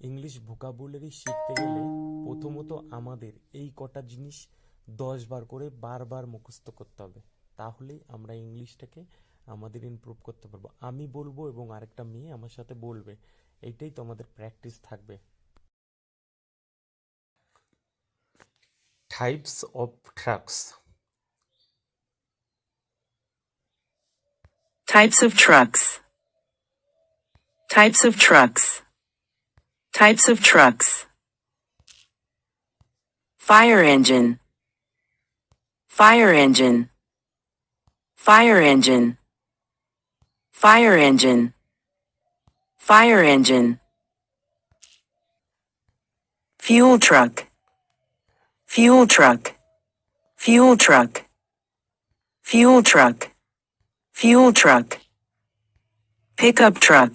English vocabulary শিখতে গেলে প্রথমত আমাদের এই কটা জিনিস 10 বার করে বারবার মুখস্থ করতে হবে। তাহলেই আমরা ইংলিশটাকে আমাদের ইমপ্রুভ করতে পারবো। আমি বলবো এবং আরেকটা মেয়ে আমার সাথে বলবে, এইটাই তো আমাদের প্র্যাকটিস থাকবে। Types of trucks. Types of trucks. Types of trucks. Types of trucks. Fire engine. Fire engine. Fire engine. Fire engine. Fire engine. Fuel truck. Fuel truck. Fuel truck. Fuel truck. Fuel truck. Pickup truck.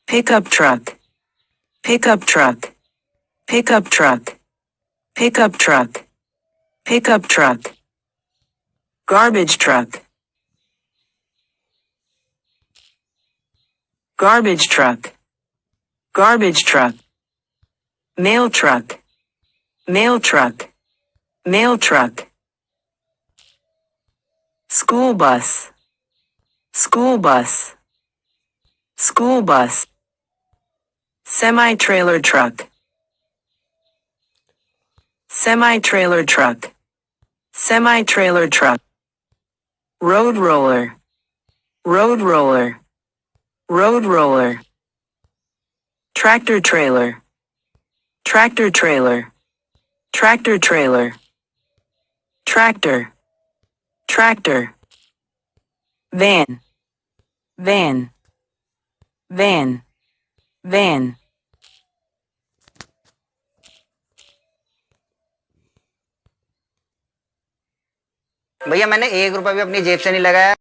Pickup truck. Pickup truck. Pickup truck. Pickup truck. Pickup truck. Garbage truck. Garbage truck. Garbage truck. Mail truck. Mail truck. Mail truck. School bus. School bus. School bus. Semi-trailer truck. Semi-trailer truck. Semi-trailer truck. Road roller. Road roller. Road roller. Tractor trailer. Tractor trailer. Tractor trailer. Tractor. Tractor. Van. Van. Van. Van. भैया मैंने 1 रुपया भी अपनी जेब से नहीं लगाया।